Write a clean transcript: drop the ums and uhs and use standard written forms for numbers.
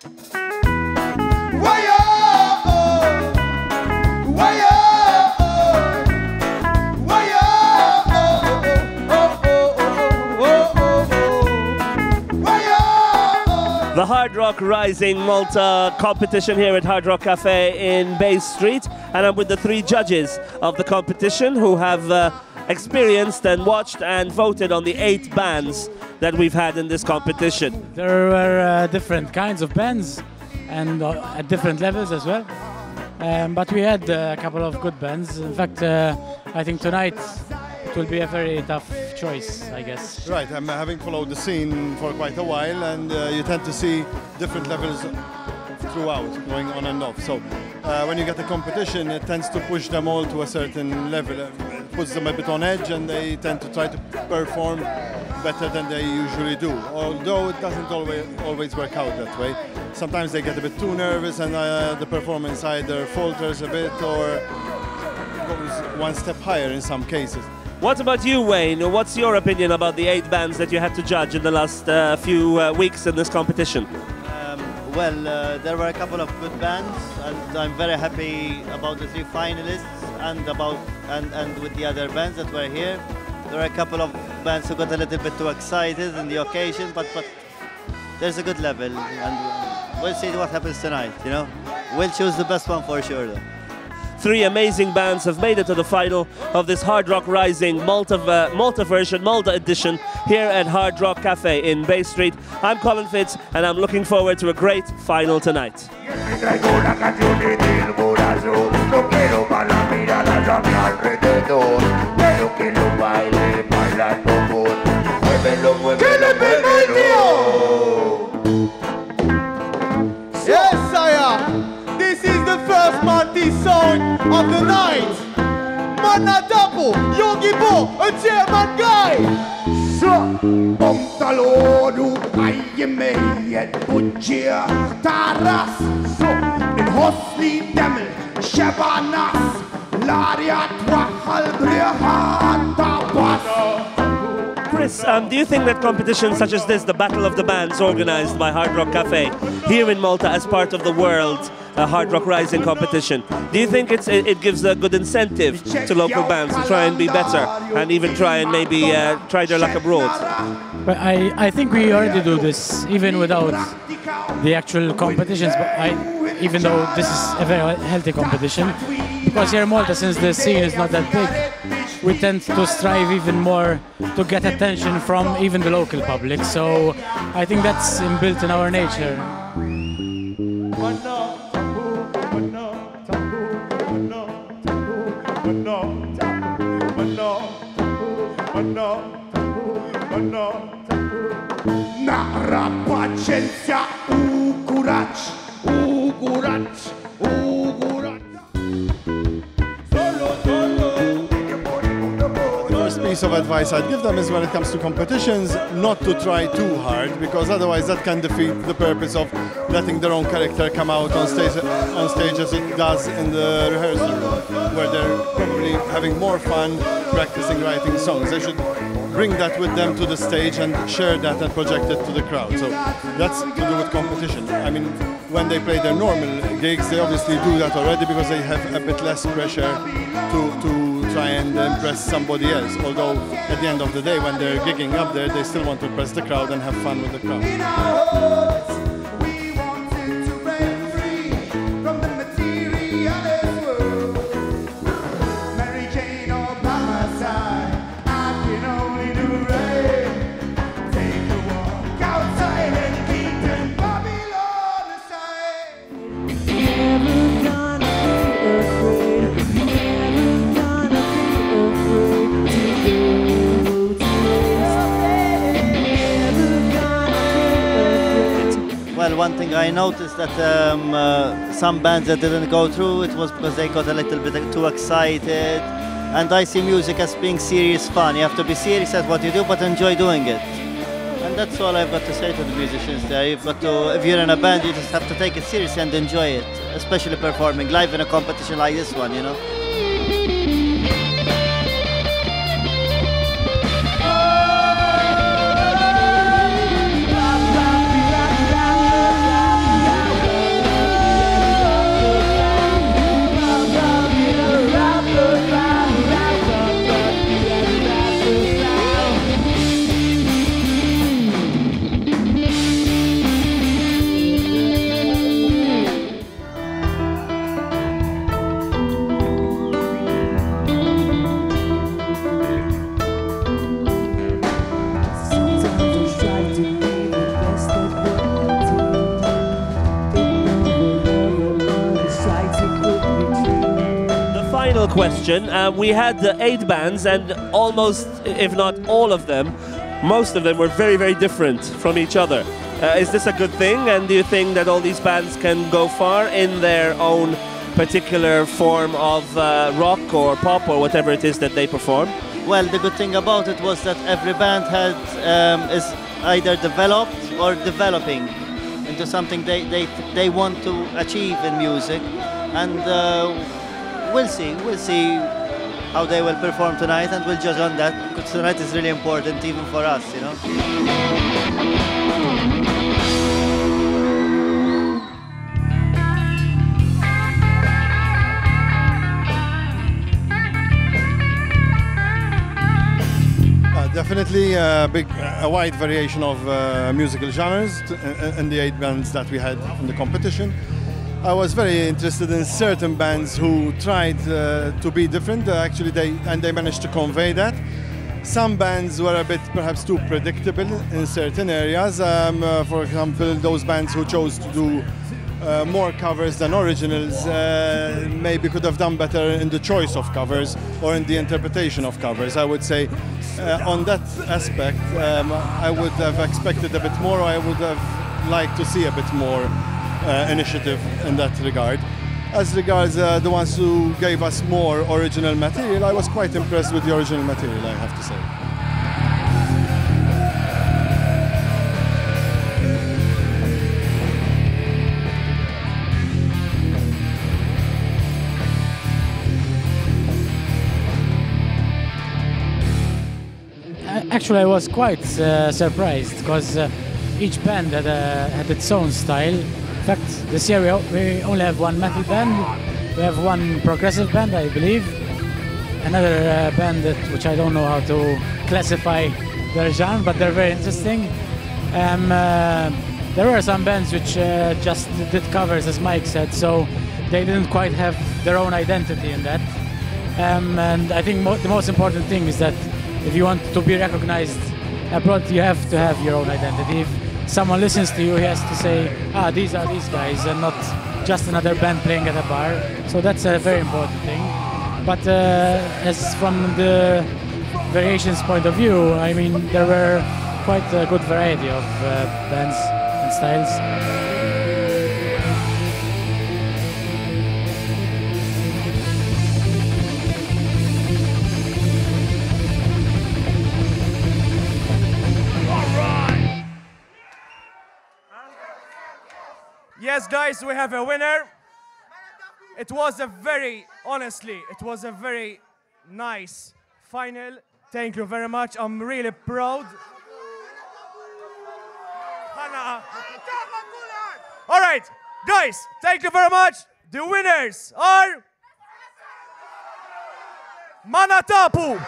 The Hard Rock Rising Malta competition here at Hard Rock Cafe in Bay Street, and I'm with the three judges of the competition who have experienced and watched and voted on the 8 bands that we've had in this competition. There were different kinds of bands and at different levels as well, but we had a couple of good bands. In fact, I think tonight it will be a very tough choice, I guess. Right, I'm having followed the scene for quite a while, and you tend to see different levels throughout, going on and off. So when you get a competition, it tends to push them all to a certain level. It puts them a bit on edge, and they tend to try to perform better than they usually do. Although it doesn't always work out that way. Sometimes they get a bit too nervous, and the performance either falters a bit or goes one step higher in some cases. What about you, Wayne? What's your opinion about the 8 bands that you had to judge in the last few weeks in this competition? There were a couple of good bands, and I'm very happy about the 3 finalists and with the other bands that were here. There are a couple of bands who got a little bit too excited in the occasion, but there's a good level, and we'll see what happens tonight. You know, we'll choose the best one for sure, though. 3 amazing bands have made it to the final of this Hard Rock Rising Malta version, Malta edition, here at Hard Rock Cafe in Bay Street. I'm Colin Fitz, and I'm looking forward to a great final tonight. Yes, sire! This is the first Maltese song of the night. Manna TAPU, Yogi Bo, a German guy. So, Pomtalodu, Ayemeyet, Butcher, Taras. So, in Hosli Demel, Shebanas, Lariat, Wahal, Brihan, Tapas. Chris, do you think that competitions such as this, the Battle of the Bands organized by Hard Rock Cafe here in Malta as part of the World Hard Rock Rising competition, do you think it gives a good incentive to local bands to try and be better and even try and maybe try their luck abroad? But I think we already do this even without the actual competitions, but even though this is a very healthy competition, because here in Malta, since the scene is not that big, we tend to strive even more to get attention from even the local public. So I think that's inbuilt in our nature. Piece of advice I'd give them is when it comes to competitions not to try too hard, because otherwise that can defeat the purpose of letting their own character come out on stage as it does in the rehearsal room, where they're probably having more fun practicing writing songs. They should bring that with them to the stage and share that and project it to the crowd. So that's to do with competition. I mean, when they play their normal gigs, they obviously do that already because they have a bit less pressure to try and impress somebody else. Although at the end of the day, when they're gigging up there, they still want to impress the crowd and have fun with the crowd. Well, one thing I noticed that some bands that didn't go through, it was because they got a little bit too excited. And I see music as being serious fun. You have to be serious at what you do, but enjoy doing it. And that's all I've got to say to the musicians there. You've got to, if you're in a band, you just have to take it seriously and enjoy it, especially performing live in a competition like this one, you know. final question. We had 8 bands, and almost, if not all of them, most of them were very, very different from each other. Is this a good thing? And do you think that all these bands can go far in their own particular form of rock or pop or whatever it is that they perform? Well, the good thing about it was that every band had is either developed or developing into something they want to achieve in music, and we'll see how they will perform tonight, and we'll judge on that, because tonight is really important even for us, you know. Definitely a wide variation of musical genres in the 8 bands that we had in the competition. I was very interested in certain bands who tried to be different. Actually, they managed to convey that. Some bands were a bit perhaps too predictable in certain areas. For example, those bands who chose to do more covers than originals maybe could have done better in the choice of covers or in the interpretation of covers. I would say on that aspect I would have expected a bit more, or I would have liked to see a bit more initiative in that regard. As regards the ones who gave us more original material, I was quite impressed with the original material, I have to say. Actually, I was quite surprised, because each band had its own style. In fact, this year we only have one metal band, we have one progressive band, I believe, another band which I don't know how to classify their genre, but they're very interesting. There were some bands which just did covers, as Mike said, so they didn't quite have their own identity in that. And I think the most important thing is that if you want to be recognized abroad, you have to have your own identity. If someone listens to you, he has to say, these are these guys, and not just another band playing at a bar. So that's a very important thing. But as from the variations point of view, I mean, there were quite a good variety of bands and styles. Yes, guys, we have a winner. It was honestly, it was a very nice final. Thank you very much. I'm really proud. All right, guys, thank you very much. The winners are TAPU.